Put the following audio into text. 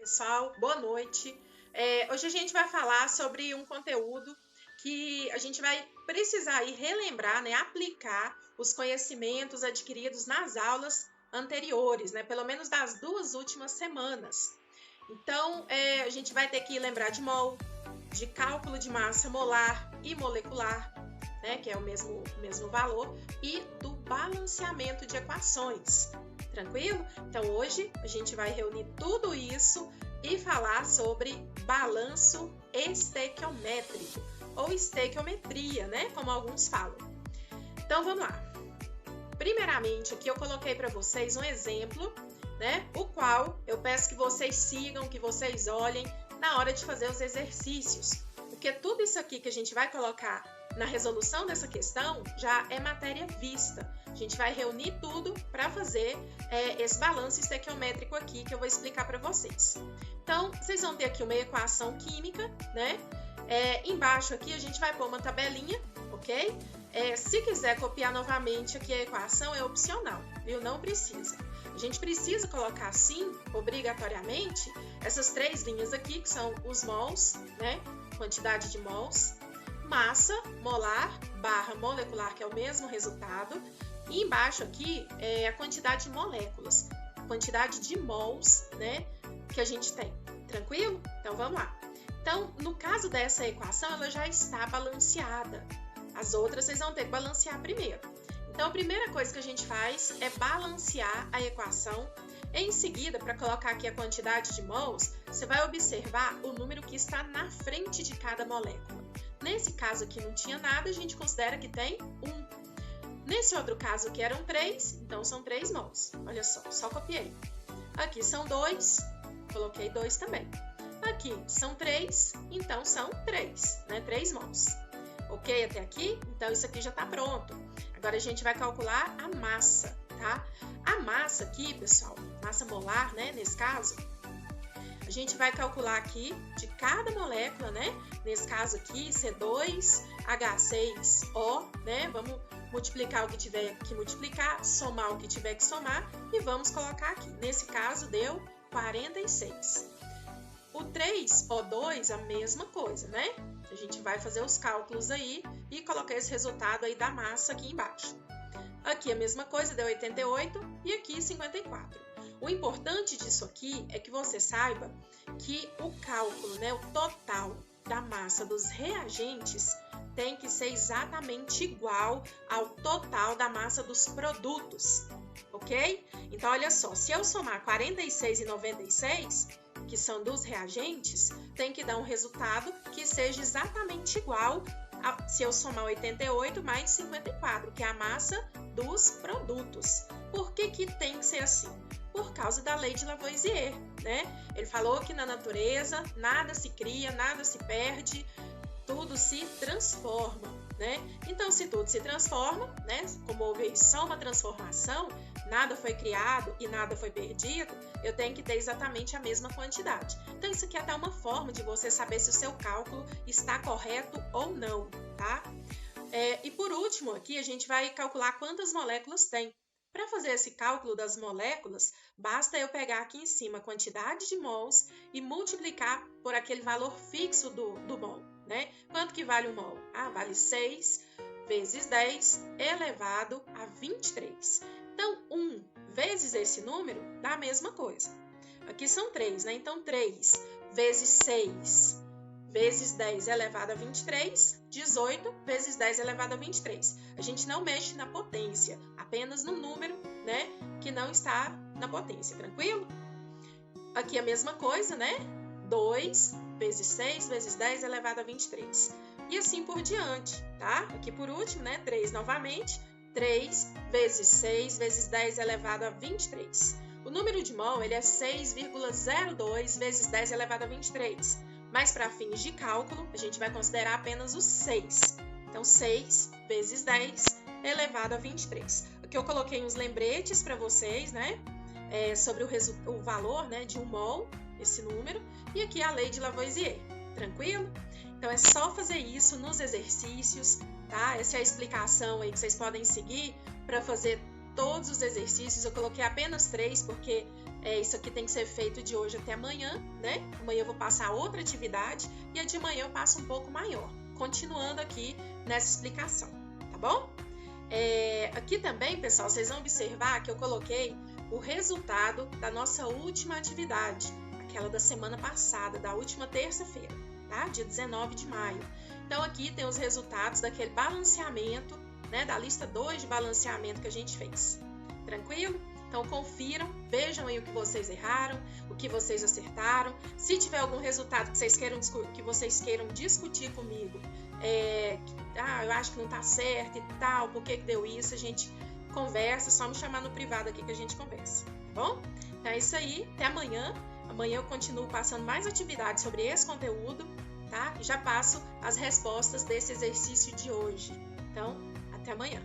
pessoal, boa noite. Hoje a gente vai falar sobre um conteúdo que a gente vai precisar relembrar, aplicar os conhecimentos adquiridos nas aulas anteriores, pelo menos das 2 últimas semanas. Então, a gente vai ter que lembrar de mol, de cálculo de massa molar e molecular, que é o mesmo valor, e do balanceamento de equações. Tranquilo? Então, hoje a gente vai reunir tudo isso e falar sobre balanço estequiométrico, ou estequiometria, como alguns falam. Então, vamos lá. Primeiramente, aqui eu coloquei para vocês um exemplo, o qual eu peço que vocês sigam, que vocês olhem na hora de fazer os exercícios, porque tudo isso aqui que a gente vai colocar na resolução dessa questão já é matéria vista. A gente vai reunir tudo para fazer esse balanço estequiométrico aqui que eu vou explicar para vocês. Então, vocês vão ter aqui uma equação química, embaixo aqui a gente vai pôr uma tabelinha, ok? Se quiser copiar novamente aqui a equação é opcional, viu? Não precisa. A gente precisa colocar sim, obrigatoriamente, essas 3 linhas aqui, que são os mols, quantidade de mols, massa molar barra molecular, que é o mesmo resultado, e embaixo aqui é a quantidade de moléculas, quantidade de mols, que a gente tem. Tranquilo? Então vamos lá. Então, no caso dessa equação, ela já está balanceada. As outras vocês vão ter que balancear primeiro. Então, a primeira coisa que a gente faz é balancear a equação. Em seguida, para colocar aqui a quantidade de mols, você vai observar o número que está na frente de cada molécula. Nesse caso aqui não tinha nada, a gente considera que tem 1. Nesse outro caso aqui eram 3, então são 3 mols. Olha só copiei. Aqui são 2, coloquei 2 também. Aqui são 3, então são 3, 3 mols. Ok até aqui? Então isso aqui já está pronto. Agora a gente vai calcular a massa, tá? A massa aqui, pessoal, massa molar, nesse caso, a gente vai calcular aqui de cada molécula, Nesse caso aqui, C2H6O, Vamos multiplicar o que tiver que multiplicar, somar o que tiver que somar e vamos colocar aqui. Nesse caso, deu 46. O 3O2, a mesma coisa, A gente vai fazer os cálculos aí e colocar esse resultado aí da massa aqui embaixo. Aqui a mesma coisa, deu 88 e aqui 54. O importante disso aqui é que você saiba que o cálculo, o total da massa dos reagentes tem que ser exatamente igual ao total da massa dos produtos, ok? Então, olha só, se eu somar 46 e 96, que são dos reagentes, tem que dar um resultado que seja exatamente igual se eu somar 88 mais 54, que é a massa dos produtos. Por que tem que ser assim? Por causa da lei de Lavoisier, Ele falou que na natureza nada se cria, nada se perde, tudo se transforma, Então, se tudo se transforma, como houve só uma transformação, nada foi criado e nada foi perdido, eu tenho que ter exatamente a mesma quantidade. Então, isso aqui é até uma forma de você saber se o seu cálculo está correto ou não, tá? E por último, aqui a gente vai calcular quantas moléculas tem. Para fazer esse cálculo das moléculas, basta eu pegar aqui em cima a quantidade de mols e multiplicar por aquele valor fixo do mol, Quanto que vale o mol? Vale 6 vezes 10 elevado a 23. Então, 1 vezes esse número dá a mesma coisa. Aqui são 3, Então, 3 vezes 6 vezes 10 elevado a 23, 18 vezes 10 elevado a 23. A gente não mexe na potência, apenas no número, que não está na potência, tranquilo? Aqui a mesma coisa, 2 vezes 6 vezes 10 elevado a 23. E assim por diante, tá? Aqui por último, 3 novamente, 3 vezes 6 vezes 10 elevado a 23. O número de mol, ele é 6,02 vezes 10 elevado a 23. Mas para fins de cálculo, a gente vai considerar apenas o 6. Então, 6 vezes 10 elevado a 23. Aqui eu coloquei uns lembretes para vocês, sobre o valor, de um mol, esse número. E aqui a lei de Lavoisier, tranquilo? Então, é só fazer isso nos exercícios, tá? Essa é a explicação aí que vocês podem seguir para fazer todos os exercícios. Eu coloquei apenas 3 porque Isso aqui tem que ser feito de hoje até amanhã, né? Amanhã eu vou passar outra atividade e a de manhã eu passo um pouco maior. Continuando aqui nessa explicação, tá bom? Aqui também, pessoal, vocês vão observar que eu coloquei o resultado da nossa última atividade, aquela da semana passada, da última terça-feira, tá? Dia 19 de maio. Então, aqui tem os resultados daquele balanceamento, né? Da lista 2 de balanceamento que a gente fez. Tranquilo? Então, confiram, vejam aí o que vocês erraram, o que vocês acertaram. Se tiver algum resultado que vocês queiram discutir comigo, eu acho que não tá certo e tal, por que deu isso, a gente conversa, só me chamar no privado aqui que a gente conversa, tá bom? Então é isso aí, até amanhã. Amanhã eu continuo passando mais atividades sobre esse conteúdo, tá? E já passo as respostas desse exercício de hoje. Então, até amanhã.